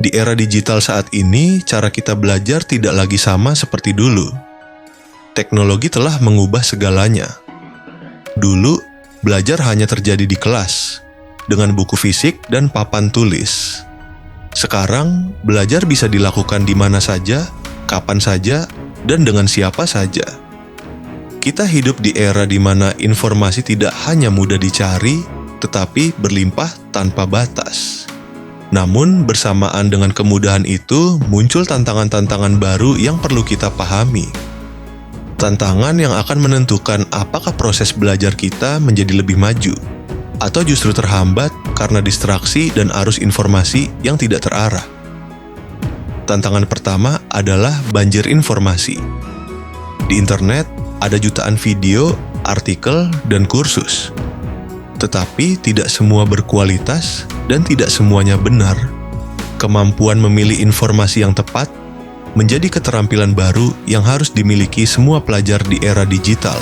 Di era digital saat ini, cara kita belajar tidak lagi sama seperti dulu. Teknologi telah mengubah segalanya. Dulu, belajar hanya terjadi di kelas, dengan buku fisik dan papan tulis. Sekarang, belajar bisa dilakukan di mana saja, kapan saja, dan dengan siapa saja. Kita hidup di era di mana informasi tidak hanya mudah dicari, tetapi berlimpah tanpa batas. Namun, bersamaan dengan kemudahan itu, muncul tantangan-tantangan baru yang perlu kita pahami. Tantangan yang akan menentukan apakah proses belajar kita menjadi lebih maju, atau justru terhambat karena distraksi dan arus informasi yang tidak terarah. Tantangan pertama adalah banjir informasi. Di internet, ada jutaan video, artikel, dan kursus. Tetapi tidak semua berkualitas dan tidak semuanya benar. Kemampuan memilih informasi yang tepat menjadi keterampilan baru yang harus dimiliki semua pelajar di era digital.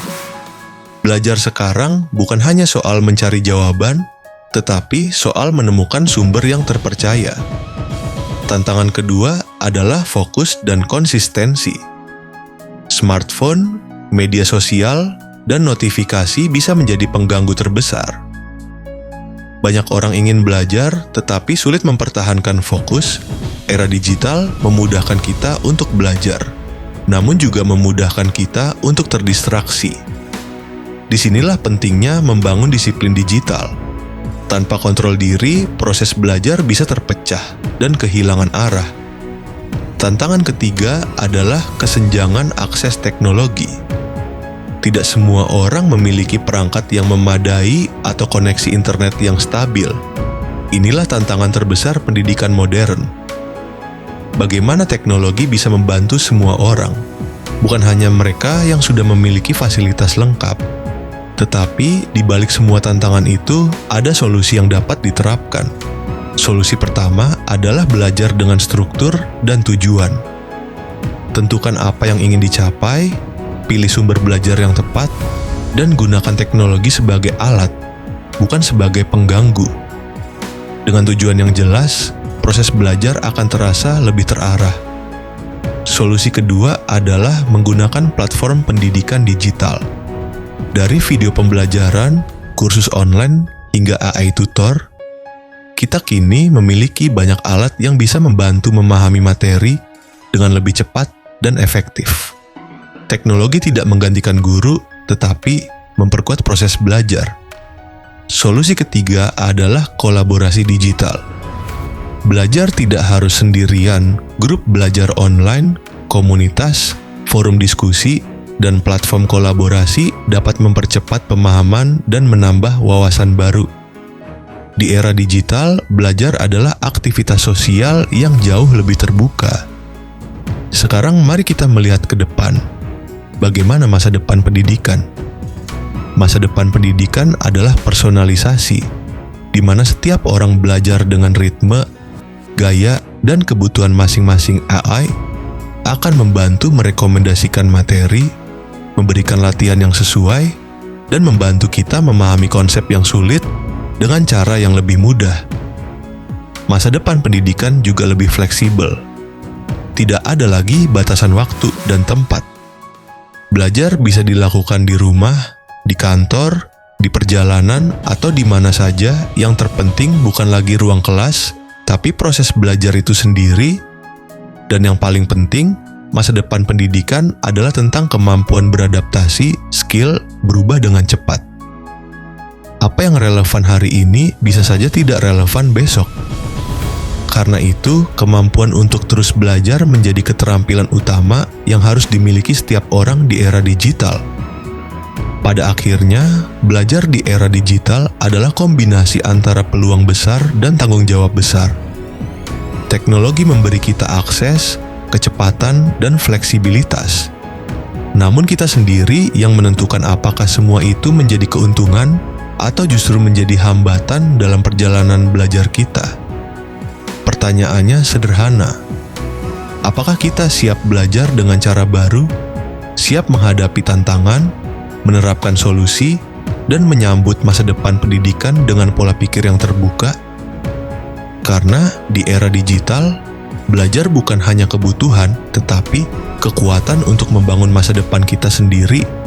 Belajar sekarang bukan hanya soal mencari jawaban, tetapi soal menemukan sumber yang terpercaya. Tantangan kedua adalah fokus dan konsistensi. Smartphone, media sosial, dan notifikasi bisa menjadi pengganggu terbesar. Banyak orang ingin belajar, tetapi sulit mempertahankan fokus. Era digital memudahkan kita untuk belajar, namun juga memudahkan kita untuk terdistraksi. Disinilah pentingnya membangun disiplin digital. Tanpa kontrol diri, proses belajar bisa terpecah dan kehilangan arah. Tantangan ketiga adalah kesenjangan akses teknologi. Tidak semua orang memiliki perangkat yang memadai atau koneksi internet yang stabil. Inilah tantangan terbesar pendidikan modern. Bagaimana teknologi bisa membantu semua orang, bukan hanya mereka yang sudah memiliki fasilitas lengkap. Tetapi di balik semua tantangan itu, ada solusi yang dapat diterapkan. Solusi pertama adalah belajar dengan struktur dan tujuan. Tentukan apa yang ingin dicapai, pilih sumber belajar yang tepat, dan gunakan teknologi sebagai alat, bukan sebagai pengganggu. Dengan tujuan yang jelas, proses belajar akan terasa lebih terarah. Solusi kedua adalah menggunakan platform pendidikan digital. Dari video pembelajaran, kursus online, hingga AI tutor, kita kini memiliki banyak alat yang bisa membantu memahami materi dengan lebih cepat dan efektif. Teknologi tidak menggantikan guru, tetapi memperkuat proses belajar. Solusi ketiga adalah kolaborasi digital. Belajar tidak harus sendirian. Grup belajar online, komunitas, forum diskusi, dan platform kolaborasi dapat mempercepat pemahaman dan menambah wawasan baru. Di era digital, belajar adalah aktivitas sosial yang jauh lebih terbuka. Sekarang mari kita melihat ke depan. Bagaimana masa depan pendidikan? Masa depan pendidikan adalah personalisasi, di mana setiap orang belajar dengan ritme, gaya, dan kebutuhan masing-masing. AI akan membantu merekomendasikan materi, memberikan latihan yang sesuai, dan membantu kita memahami konsep yang sulit dengan cara yang lebih mudah. Masa depan pendidikan juga lebih fleksibel. Tidak ada lagi batasan waktu dan tempat. Belajar bisa dilakukan di rumah, di kantor, di perjalanan, atau di mana saja. Yang terpenting bukan lagi ruang kelas, tapi proses belajar itu sendiri. Dan yang paling penting, masa depan pendidikan adalah tentang kemampuan beradaptasi, skill berubah dengan cepat. Apa yang relevan hari ini bisa saja tidak relevan besok. Karena itu, kemampuan untuk terus belajar menjadi keterampilan utama yang harus dimiliki setiap orang di era digital. Pada akhirnya, belajar di era digital adalah kombinasi antara peluang besar dan tanggung jawab besar. Teknologi memberi kita akses, kecepatan, dan fleksibilitas. Namun kita sendiri yang menentukan apakah semua itu menjadi keuntungan atau justru menjadi hambatan dalam perjalanan belajar kita. Pertanyaannya sederhana. Apakah kita siap belajar dengan cara baru, siap menghadapi tantangan, menerapkan solusi, dan menyambut masa depan pendidikan dengan pola pikir yang terbuka? Karena di era digital, Belajar bukan hanya kebutuhan, tetapi kekuatan untuk membangun masa depan kita sendiri